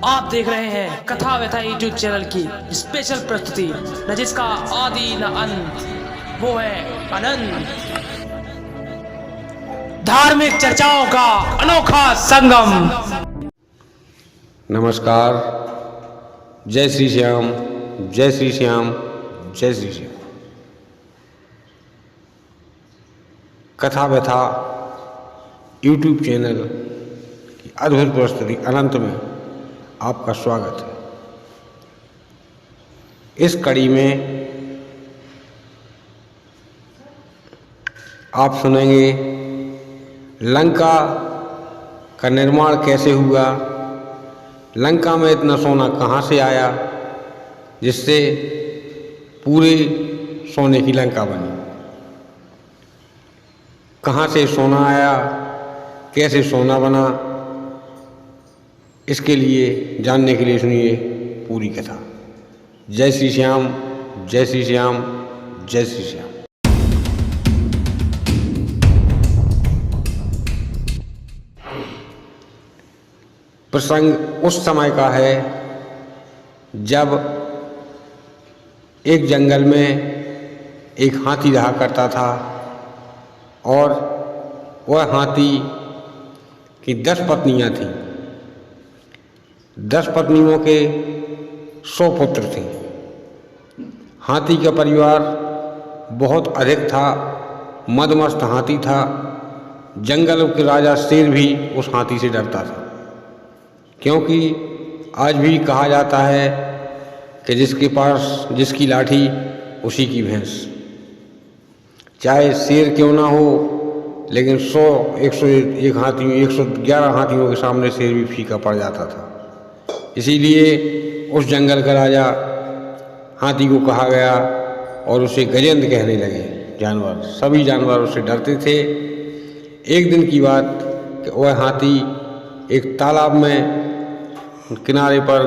आप देख रहे हैं कथा व्यथा यूट्यूब चैनल की स्पेशल प्रस्तुति, न जिसका आदि न अंत, वो है अनंत। धार्मिक चर्चाओं का अनोखा संगम। नमस्कार। जय श्री श्याम, जय श्री श्याम, जय श्री श्याम। कथा व्यथा यूट्यूब चैनल की अद्भुत प्रस्तुति अनंत में आपका स्वागत है। इस कड़ी में आप सुनेंगे लंका का निर्माण कैसे हुआ, लंका में इतना सोना कहाँ से आया जिससे पूरे सोने की लंका बनी, कहाँ से सोना आया, कैसे सोना बना। इसके लिए जानने के लिए सुनिए पूरी कथा। जय श्री श्याम, जय श्री श्याम, जय श्री श्याम। प्रसंग उस समय का है जब एक जंगल में एक हाथी रहा करता था और वह हाथी की 10 पत्नियां थीं। 10 पत्नियों के 100 पुत्र थे। हाथी का परिवार बहुत अधिक था, मदमस्त हाथी था। जंगल के राजा शेर भी उस हाथी से डरता था, क्योंकि आज भी कहा जाता है कि जिसके पास जिसकी लाठी उसी की भैंस। चाहे शेर क्यों ना हो, लेकिन 101 हाथियों 111 हाथियों के सामने शेर भी फीका पड़ जाता था। इसीलिए उस जंगल का राजा हाथी को कहा गया और उसे गजेंद्र कहने लगे। जानवर, सभी जानवर उससे डरते थे। एक दिन की बात कि वह हाथी एक तालाब में, किनारे पर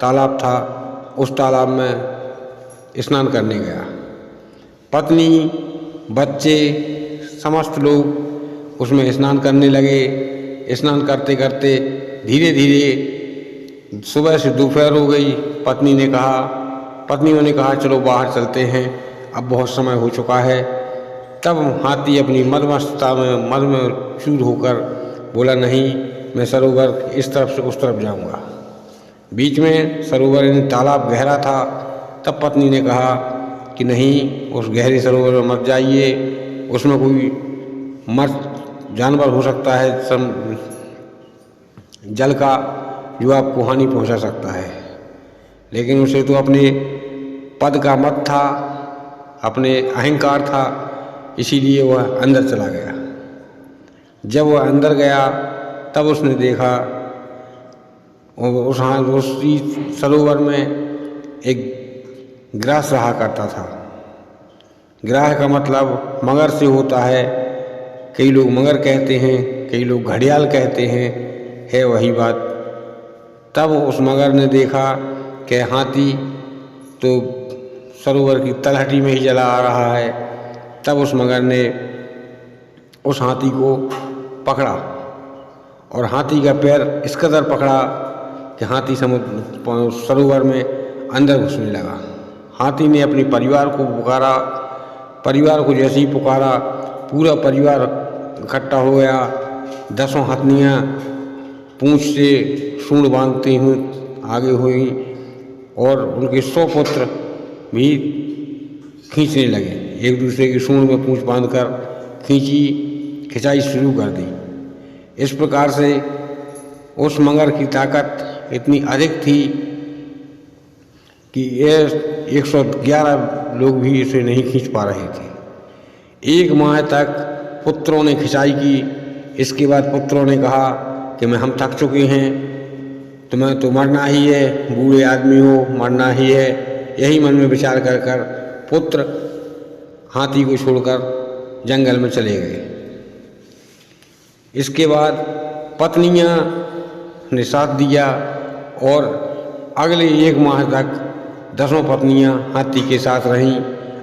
तालाब था, उस तालाब में स्नान करने गया। पत्नी, बच्चे, समस्त लोग उसमें स्नान करने लगे। स्नान करते करते धीरे धीरे सुबह से दोपहर हो गई। पत्नियों ने कहा चलो बाहर चलते हैं, अब बहुत समय हो चुका है। तब हाथी अपनी मदमस्तता में मद में चूर होकर बोला, नहीं, मैं सरोवर इस तरफ से उस तरफ जाऊंगा। बीच में सरोवर तालाब गहरा था। तब पत्नी ने कहा कि नहीं, उस गहरे सरोवर में मत जाइए, उसमें कोई जानवर हो सकता है जल का, जो आपको हानि पहुंचा सकता है। लेकिन उसे तो अपने पद का मत था, अपने अहंकार था, इसीलिए वह अंदर चला गया। जब वह अंदर गया तब उसने देखा उसी सरोवर में एक ग्रास रहा करता था। ग्राह का मतलब मगर से होता है। कई लोग मगर कहते हैं, कई लोग घड़ियाल कहते हैं, है वही बात। तब उस मगर ने देखा कि हाथी तो सरोवर की तलहटी में ही चला आ रहा है। तब उस मगर ने उस हाथी को पकड़ा और हाथी का पैर इस कदर पकड़ा कि हाथी सरोवर में अंदर घुसने लगा। हाथी ने अपने परिवार को पुकारा। परिवार को जैसे ही पुकारा, पूरा परिवार इकट्ठा हो गया। 10 हथनियाँ पूंछ से सूंड बांधते हुए आगे हुई और उनके 100 पुत्र भी खींचने लगे। एक दूसरे की सूंड में पूंछ बांधकर खिंचाई शुरू कर दी। इस प्रकार से उस मगर की ताकत इतनी अधिक थी कि ये 111 लोग भी इसे नहीं खींच पा रहे थे। 1 माह तक पुत्रों ने खिंचाई की। इसके बाद पुत्रों ने कहा कि हम थक चुके हैं, तुम्हें तो मरना ही है, बूढ़े आदमी हो, मरना ही है। यही मन में विचार कर पुत्र हाथी को छोड़कर जंगल में चले गए। इसके बाद पत्नियां ने साथ दिया और अगले 1 माह तक 10 पत्नियां हाथी के साथ रहीं।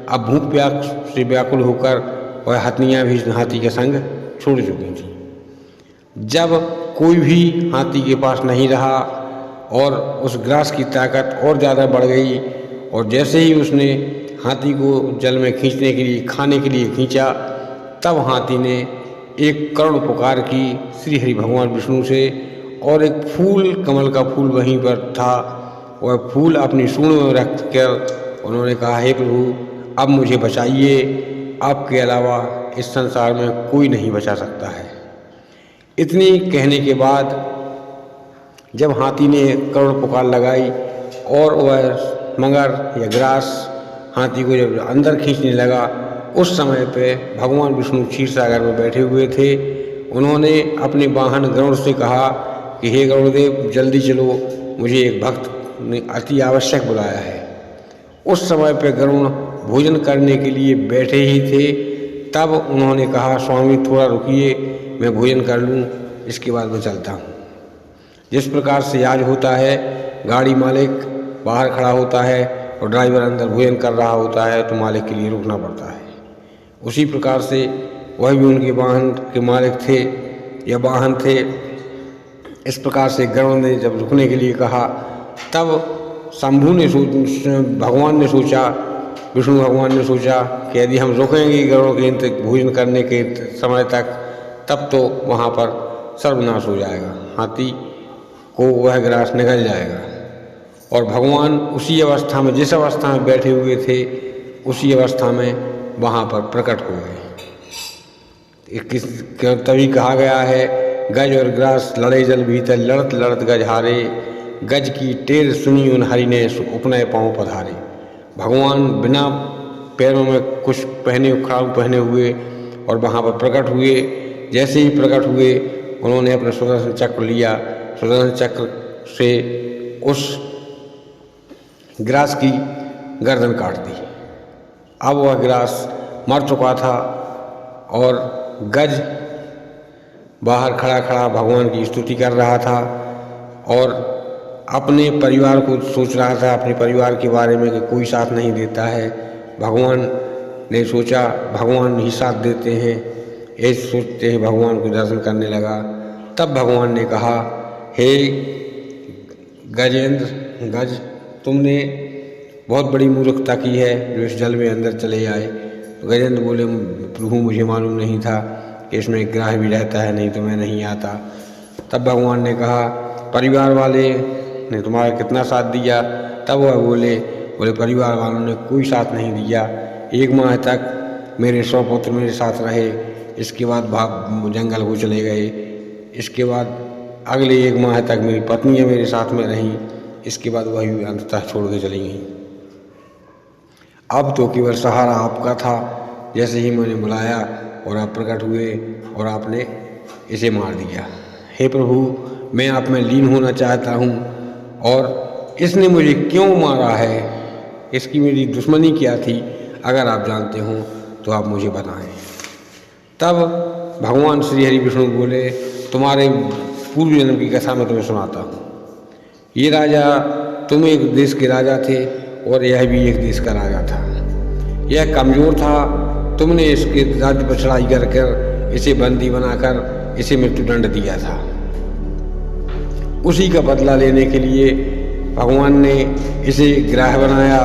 अब भूख प्यास से व्याकुल होकर वह हथनियाँ भी हाथी के संग छोड़ चुकी थी। जब कोई भी हाथी के पास नहीं रहा और उस ग्रास की ताकत और ज़्यादा बढ़ गई। और जैसे ही उसने हाथी को जल में खींचने के लिए, खाने के लिए खींचा, तब हाथी ने एक करुण पुकार की श्री हरि भगवान विष्णु से, और एक फूल, कमल का फूल वहीं पर था, वह फूल अपनी सूंड में रख कर उन्होंने कहा, हे प्रभु, अब मुझे बचाइए, आपके अलावा इस संसार में कोई नहीं बचा सकता है। इतनी कहने के बाद जब हाथी ने करुण पुकार लगाई और वह मगर या ग्रास हाथी को जब अंदर खींचने लगा, उस समय पे भगवान विष्णु क्षीर सागर में बैठे हुए थे। उन्होंने अपने वाहन गरुड़ से कहा कि हे गरुड़देव, जल्दी चलो, मुझे एक भक्त ने अति आवश्यक बुलाया है। उस समय पे गरुड़ भोजन करने के लिए बैठे ही थे। तब उन्होंने कहा, स्वामी थोड़ा रुकिए, मैं भोजन कर लूँ, इसके बाद मैं चलता हूँ। जिस प्रकार से आज होता है, गाड़ी मालिक बाहर खड़ा होता है और ड्राइवर अंदर भोजन कर रहा होता है तो मालिक के लिए रुकना पड़ता है, उसी प्रकार से वह भी उनके वाहन के मालिक थे या वाहन थे। इस प्रकार से गरुड़ ने जब रुकने के लिए कहा, तब शंभु ने भगवान ने सोचा, विष्णु भगवान ने सोचा कि यदि हम रुकेंगे गरुड़ के भोजन करने के समय तक, तब तो वहाँ पर सर्वनाश हो जाएगा, हाथी को वह ग्रास निगल जाएगा। और भगवान उसी अवस्था में, जिस अवस्था में बैठे हुए थे, उसी अवस्था में वहाँ पर प्रकट हो गए। तभी कहा गया है, गज और ग्रास लड़े जल भीतर, लड़त लड़त गज हारे, गज की टेर सुनी उन हरि ने, उपनय पाँव पधारे। भगवान बिना पैरों में कुछ पहने, खड़ाऊ पहने हुए और वहाँ पर प्रकट हुए। जैसे ही प्रकट हुए, उन्होंने अपना सुदर्शन चक्र लिया, सुदर्शन चक्र से उस ग्रास की गर्दन काट दी। अब वह ग्रास मर चुका था और गज बाहर खड़ा खड़ा भगवान की स्तुति कर रहा था और अपने परिवार को सोच रहा था, अपने परिवार के बारे में कि कोई साथ नहीं देता है। भगवान ने सोचा भगवान ही साथ देते हैं, ऐसे सोचते ही भगवान को दर्शन करने लगा। तब भगवान ने कहा, हे गजेंद्र, गज, तुमने बहुत बड़ी मूर्खता की है जो इस जल में अंदर चले आए। तो गजेंद्र बोले, प्रभु मुझे मालूम नहीं था कि इसमें एक ग्राह भी रहता है, नहीं तो मैं नहीं आता। तब भगवान ने कहा, परिवार वाले ने तुम्हारा कितना साथ दिया? तब वह बोले परिवार वालों ने कोई साथ नहीं दिया। 1 माह तक मेरे 100 पुत्र मेरे साथ रहे, इसके बाद भाग जंगल को चले गए। इसके बाद अगले 1 माह तक मेरी पत्नियाँ मेरे साथ में रहीं, इसके बाद वही अंततः छोड़ के चली गईं। अब तो केवल सहारा आपका था। जैसे ही मैंने बुलाया और आप प्रकट हुए और आपने इसे मार दिया। हे प्रभु, मैं आप में लीन होना चाहता हूँ और इसने मुझे क्यों मारा है, इसकी मेरी दुश्मनी क्या थी? अगर आप जानते हो तो आप मुझे बताएं। तब भगवान श्री हरि विष्णु बोले, तुम्हारे पूर्व जन्म की कथा मैं तुम्हें सुनाता हूँ। ये राजा, तुम एक देश के राजा थे और यह भी एक देश का राजा था। यह कमज़ोर था, तुमने इसके राज्य पर चढ़ाई कर इसे बंदी बनाकर इसे मृत्युदंड दिया था। उसी का बदला लेने के लिए भगवान ने इसे ग्राह बनाया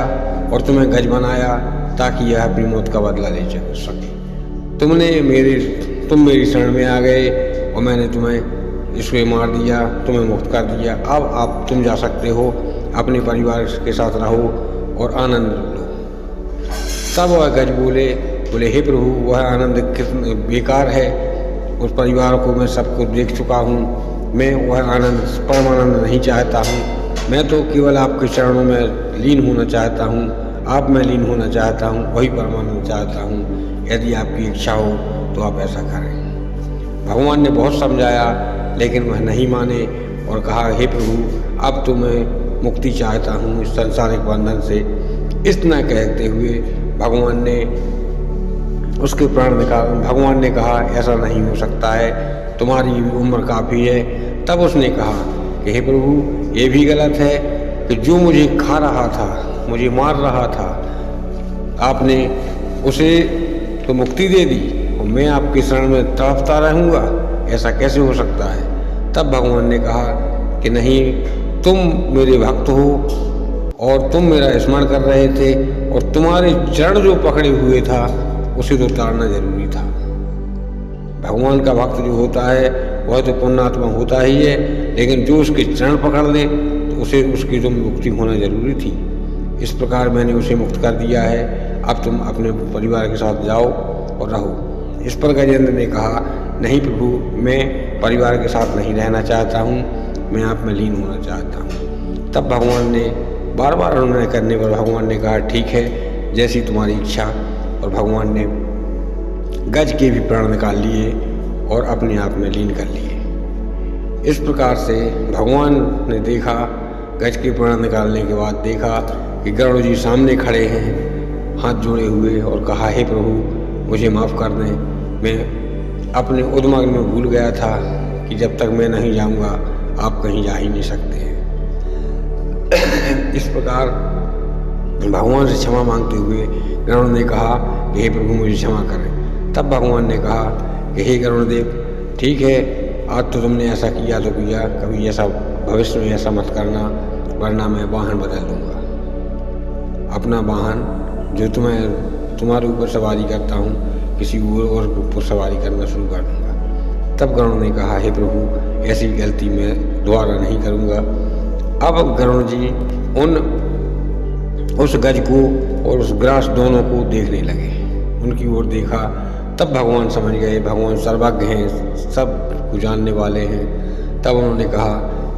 और तुम्हें गज बनाया ताकि यह अपनी मौत का बदला ले सके। तुम मेरी शरण में आ गए और मैंने तुम्हें इसको मार दिया, तुम्हें मुक्त कर दिया। अब तुम जा सकते हो, अपने परिवार के साथ रहो और आनंद लो। तब वह गज बोले हे प्रभु, वह आनंद कितना बेकार है। उस परिवार को मैं सबको देख चुका हूँ, मैं वह आनंद, परमानंद नहीं चाहता हूँ। मैं तो केवल आपके चरणों में लीन होना चाहता हूँ, आप में लीन होना चाहता हूँ, वही परमानंद चाहता हूँ। यदि आपकी इच्छा हो तो आप ऐसा करें। भगवान ने बहुत समझाया लेकिन वह नहीं माने और कहा, हे प्रभु, अब तो मैं मुक्ति चाहता हूँ इस सांसारिक बंधन से। इतना कहते हुए भगवान ने उसके प्राण निकाल। भगवान ने कहा, ऐसा नहीं हो सकता है, तुम्हारी उम्र काफ़ी है। तब उसने कहा कि हे प्रभु, ये भी गलत है कि जो मुझे खा रहा था, मुझे मार रहा था, आपने उसे तो मुक्ति दे दी और मैं आपके शरण में तड़पता रहूँगा, ऐसा कैसे हो सकता है? तब भगवान ने कहा कि नहीं, तुम मेरे भक्त हो और तुम मेरा स्मरण कर रहे थे और तुम्हारे चरण जो पकड़े हुए था उसे तो ताड़ना जरूरी था। भगवान का भक्त जो होता है वह तो पुण्यात्मा होता ही है, लेकिन जो उसके चरण पकड़ ले तो उसे उसकी तो मुक्ति होना जरूरी थी। इस प्रकार मैंने उसे मुक्त कर दिया है, अब तुम अपने परिवार के साथ जाओ और रहो। इस पर गजेंद्र ने कहा, नहीं प्रभु, मैं परिवार के साथ नहीं रहना चाहता हूँ, मैं आप में लीन होना चाहता हूँ। तब भगवान ने बार बार अनुनय करने पर भगवान ने कहा, ठीक है, जैसी तुम्हारी इच्छा। और भगवान ने गज के भी प्राण निकाल लिए और अपने आप में लीन कर लिए। इस प्रकार से भगवान ने देखा, गज के प्राण निकालने के बाद देखा कि गरुड़ जी सामने खड़े हैं हाथ जोड़े हुए, और कहा, हे प्रभु मुझे माफ़ कर दें, मैं अपने उद्मग्न में भूल गया था कि जब तक मैं नहीं जाऊंगा आप कहीं जा ही नहीं सकते। इस प्रकार भगवान से क्षमा मांगते हुए गरुड़ ने कहा कि हे प्रभु मुझे क्षमा करें। तब भगवान ने कहा कि हे गरुड़देव, ठीक है, आज तो तुमने ऐसा किया तो किया, कभी ऐसा भविष्य में ऐसा मत करना, वरना मैं वाहन बदल दूंगा। अपना वाहन जो तुम्हारे ऊपर सवारी करता हूँ, किसी और ऊपर सवारी करना शुरू कर दूंगा। तब गरुड़ ने कहा, हे प्रभु ऐसी गलती मैं दोबारा नहीं करूँगा। अब गरुड़ जी उस गज को और उस ग्रास दोनों को देखने लगे, उनकी ओर देखा। तब भगवान समझ गए, भगवान सर्वज्ञ हैं, सब को जानने वाले हैं। तब उन्होंने कहा,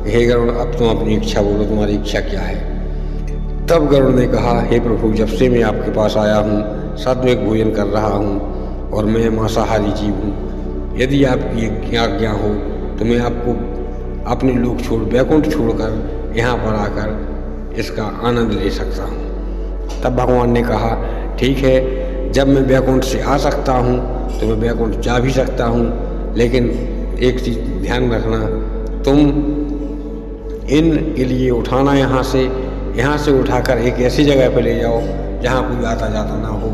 हे गरुड़, अब तुम अपनी इच्छा बोलो, तुम्हारी इच्छा क्या है। तब गरुड़ ने कहा, हे प्रभु, जब से मैं आपके पास आया हूँ सात्विक भोजन कर रहा हूँ और मैं मांसाहारी जीव हूँ। यदि आपकी आज्ञा हो तो मैं आपको अपने लोक छोड़, वैकुंठ छोड़कर यहाँ पर आकर इसका आनंद ले सकता हूँ। तब भगवान ने कहा, ठीक है, जब मैं वैकुंठ से आ सकता हूँ तो मैं वैकुंठ जा भी सकता हूँ, लेकिन एक चीज़ ध्यान रखना, तुम इनके लिए उठाना यहाँ से उठाकर एक ऐसी जगह पर ले जाओ जहाँ कोई आता जाता ना हो,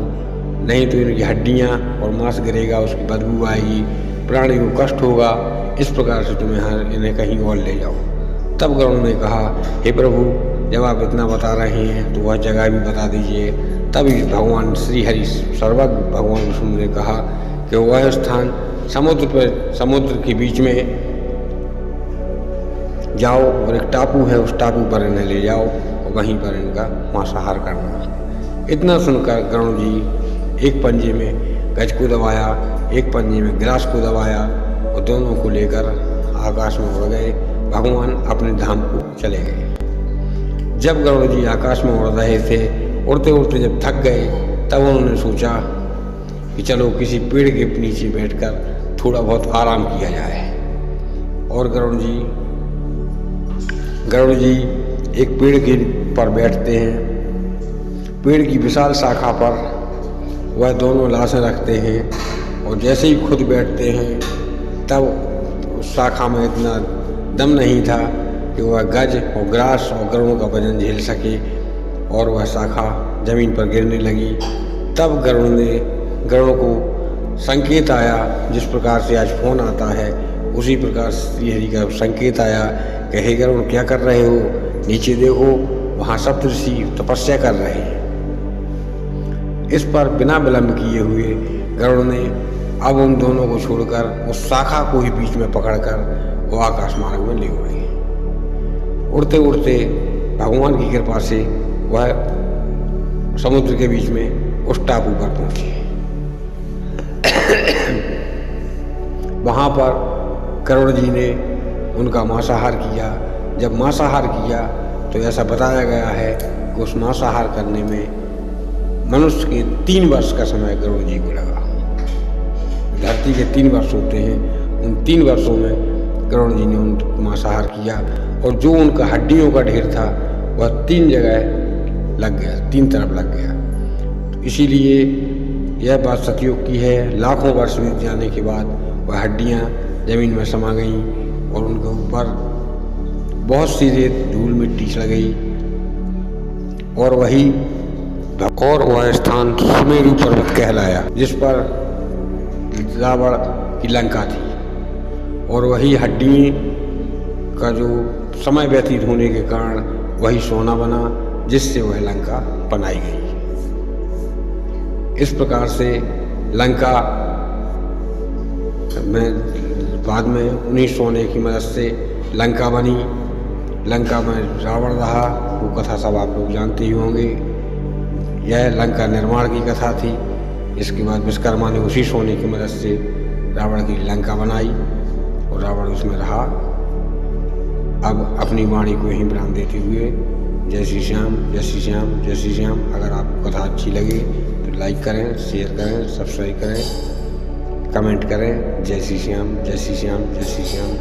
नहीं तो इनकी हड्डियाँ और मांस गिरेगा, उसकी बदबू आएगी, प्राणी को कष्ट होगा। इस प्रकार से तुम यहाँ इन्हें कहीं और ले जाओ। तब गरुड़ ने कहा, हे प्रभु, जब आप इतना बता रहे हैं तो वह जगह भी बता दीजिए। तभी भगवान श्री हरि सर्वज्ञ भगवान विष्णु ने कहा कि वह स्थान समुद्र के बीच में जाओ और एक टापू है, उस टापू पर इन्हें ले जाओ और वहीं पर इनका मांसाहार करना। इतना सुनकर गरुड़ जी एक पंजे में गज को दबाया, एक पंजे में ग्रास को दबाया और दोनों को लेकर आकाश में उड़ गए। भगवान अपने धाम को चले गए। जब गरुड़ जी आकाश में उड़ रहे थे, उड़ते उड़ते जब थक गए, तब उन्होंने सोचा कि चलो किसी पेड़ के नीचे बैठकर थोड़ा बहुत आराम किया जाए। और गरुड़ जी एक पेड़ के पर बैठते हैं। पेड़ की विशाल शाखा पर वह दोनों लाशें रखते हैं और जैसे ही खुद बैठते हैं तब उस शाखा में इतना दम नहीं था कि वह गज और ग्रास और गरुड़ का वजन झेल सके, और वह शाखा जमीन पर गिरने लगी। तब गरुड़ को संकेत आया, जिस प्रकार से आज फोन आता है उसी प्रकार श्रीहरि का संकेत आया कि हे गरुड़, क्या कर रहे हो, नीचे देखो, वहाँ सप्तऋषि तपस्या कर रहे हैं। इस पर बिना विलंब किए हुए गरुड़ ने अब उन दोनों को छोड़कर उस शाखा को ही बीच में पकड़कर वो आकाश मार्ग में ले उड़े। उड़ते उड़ते भगवान की कृपा से वह समुद्र के बीच में उस टापू पर पहुंचे। वहाँ पर गरुड़ जी ने उनका मांसाहार किया। जब मांसाहार किया तो ऐसा बताया गया है कि उस मांसाहार करने में मनुष्य के 3 वर्ष का समय गरुड़ जी को लगा। धरती के 3 वर्ष होते हैं, उन 3 वर्षों में गरुड़ जी ने उन मांसाहार किया, और जो उनका हड्डियों का ढेर था वह 3 जगह लग गया, 3 तरफ लग गया। तो इसीलिए यह बात सतयुग की है। लाखों वर्ष बीत जाने के बाद वह हड्डियाँ जमीन में समा गईं और उनके ऊपर बहुत सी रेत, धूल, मिट्टी चढ़ गई, और वह स्थान सुमेरु पर्वत कहलाया, जिस पर रावण की लंका थी। और वही हड्डी का जो समय व्यतीत होने के कारण वही सोना बना जिससे वह लंका बनाई गई। इस प्रकार से लंका में बाद में उन्हीं सोने की मदद से लंका बनी। लंका में रावण रहा, वो कथा सब आप लोग जानते ही होंगे। यह लंका निर्माण की कथा थी। इसके बाद विश्वकर्मा ने उसी सोने की मदद से रावण की लंका बनाई और रावण उसमें रहा। अब अपनी वाणी को यहीं विराम देते हुए जय श्री श्याम, जय श्री श्याम, जय श्री श्याम। अगर आपको कथा अच्छी लगे तो लाइक करें, शेयर करें, सब्सक्राइब करें, कमेंट करें। जय श्री श्याम, जय श्री श्याम, जय श्री श्याम।